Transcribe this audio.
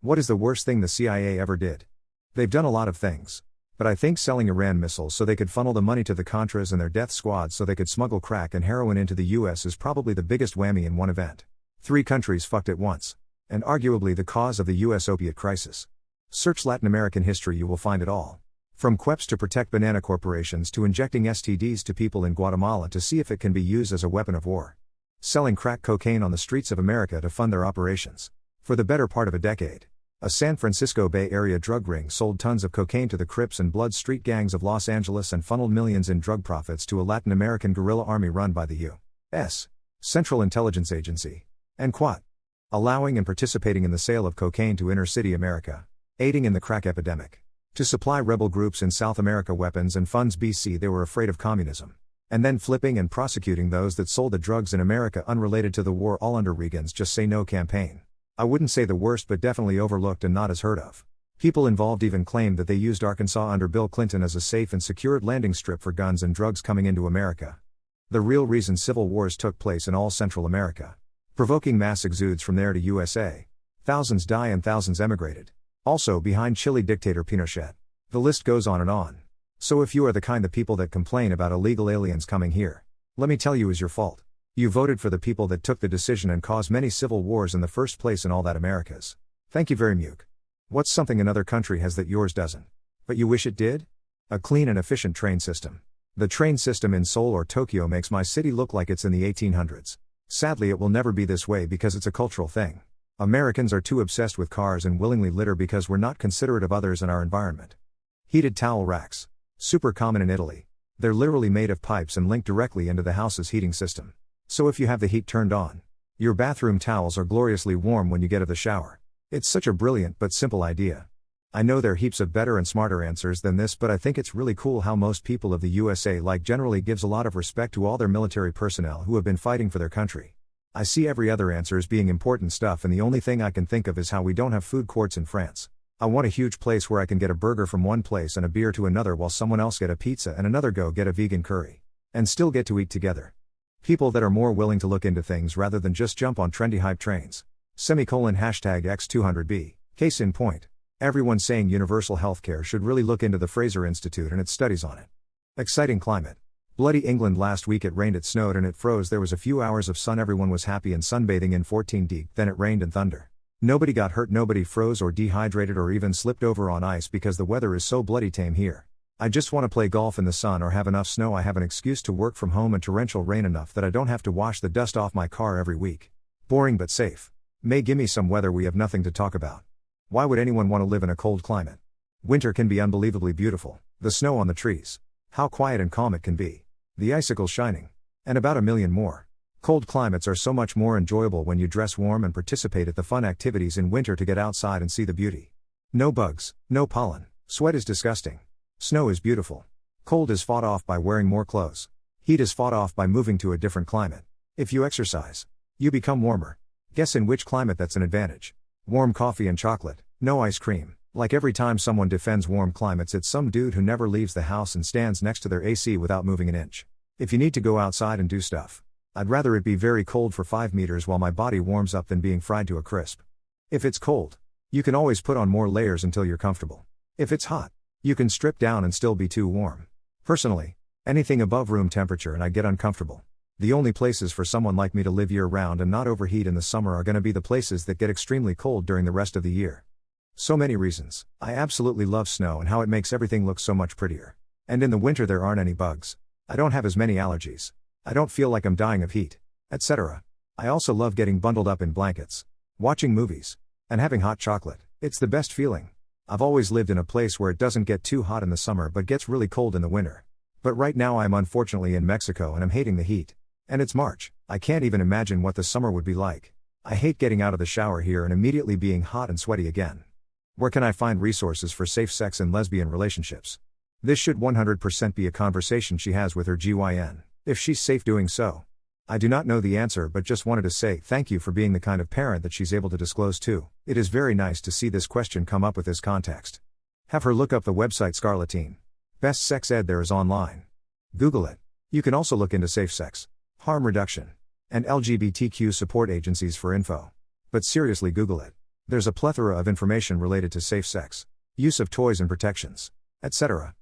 What is the worst thing the CIA ever did? They've done a lot of things. But I think selling Iran missiles so they could funnel the money to the Contras and their death squads so they could smuggle crack and heroin into the US is probably the biggest whammy in one event. 3 countries fucked at once. And arguably the cause of the US opiate crisis. Search Latin American history, you will find it all. From QEPs to protect banana corporations to injecting STDs to people in Guatemala to see if it can be used as a weapon of war. Selling crack cocaine on the streets of America to fund their operations. For the better part of a decade. A San Francisco Bay Area drug ring sold tons of cocaine to the Crips and Blood street gangs of Los Angeles and funneled millions in drug profits to a Latin American guerrilla army run by the U.S. Central Intelligence Agency. And Quat. Allowing and participating in the sale of cocaine to inner-city America. Aiding in the crack epidemic. To supply rebel groups in South America weapons and funds BC they were afraid of communism. And then flipping and prosecuting those that sold the drugs in America unrelated to the war, all under Reagan's Just Say No campaign. I wouldn't say the worst, but definitely overlooked and not as heard of. People involved even claimed that they used Arkansas under Bill Clinton as a safe and secured landing strip for guns and drugs coming into America. The real reason civil wars took place in all Central America. Provoking mass exodes from there to USA. Thousands die and thousands emigrated. Also behind Chile dictator Pinochet. The list goes on and on. So if you are the kind of people that complain about illegal aliens coming here, let me tell you is your fault. You voted for the people that took the decision and caused many civil wars in the first place and all that America's. Thank you very much. What's something another country has that yours doesn't? But you wish it did? A clean and efficient train system. The train system in Seoul or Tokyo makes my city look like it's in the 1800s. Sadly it will never be this way because it's a cultural thing. Americans are too obsessed with cars and willingly litter because we're not considerate of others and our environment. Heated towel racks. Super common in Italy. They're literally made of pipes and linked directly into the house's heating system. So if you have the heat turned on, your bathroom towels are gloriously warm when you get out of the shower. It's such a brilliant but simple idea. I know there are heaps of better and smarter answers than this, but I think it's really cool how most people of the USA generally gives a lot of respect to all their military personnel who have been fighting for their country. I see every other answer as being important stuff, and the only thing I can think of is how we don't have food courts in France. I want a huge place where I can get a burger from one place and a beer to another while someone else get a pizza and another go get a vegan curry. And still get to eat together. People that are more willing to look into things rather than just jump on trendy hype trains. #X200B. Case in point. Everyone saying universal healthcare should really look into the Fraser Institute and its studies on it. Exciting climate. Bloody England last week, it rained, it snowed and it froze. There was a few hours of sun, everyone was happy and sunbathing in 14 deep, then it rained and thunder. Nobody got hurt, nobody froze or dehydrated or even slipped over on ice because the weather is so bloody tame here. I just want to play golf in the sun or have enough snow. I have an excuse to work from home and torrential rain enough that I don't have to wash the dust off my car every week. Boring but safe. May gimme some weather, we have nothing to talk about. Why would anyone want to live in a cold climate? Winter can be unbelievably beautiful. The snow on the trees. How quiet and calm it can be. The icicles shining. And about a million more. Cold climates are so much more enjoyable when you dress warm and participate at the fun activities in winter to get outside and see the beauty. No bugs, no pollen. Sweat is disgusting. Snow is beautiful. Cold is fought off by wearing more clothes. Heat is fought off by moving to a different climate. If you exercise, you become warmer. Guess in which climate that's an advantage. Warm coffee and chocolate, no ice cream. Like every time someone defends warm climates, it's some dude who never leaves the house and stands next to their AC without moving an inch. If you need to go outside and do stuff, I'd rather it be very cold for 5 meters while my body warms up than being fried to a crisp. If it's cold, you can always put on more layers until you're comfortable. If it's hot, you can strip down and still be too warm. Personally, anything above room temperature and I get uncomfortable. The only places for someone like me to live year-round and not overheat in the summer are going to be the places that get extremely cold during the rest of the year. So many reasons. I absolutely love snow and how it makes everything look so much prettier. And in the winter there aren't any bugs. I don't have as many allergies. I don't feel like I'm dying of heat, etc. I also love getting bundled up in blankets, watching movies, and having hot chocolate. It's the best feeling. I've always lived in a place where it doesn't get too hot in the summer but gets really cold in the winter. But right now I'm unfortunately in Mexico and I'm hating the heat. And it's March. I can't even imagine what the summer would be like. I hate getting out of the shower here and immediately being hot and sweaty again. Where can I find resources for safe sex in lesbian relationships? This should 100% be a conversation she has with her GYN, if she's safe doing so. I do not know the answer but just wanted to say thank you for being the kind of parent that she's able to disclose to. It is very nice to see this question come up with this context. Have her look up the website Scarlettine. Best sex ed there is online. Google it. You can also look into safe sex, harm reduction, and LGBTQ support agencies for info. But seriously, Google it. There's a plethora of information related to safe sex, use of toys and protections, etc.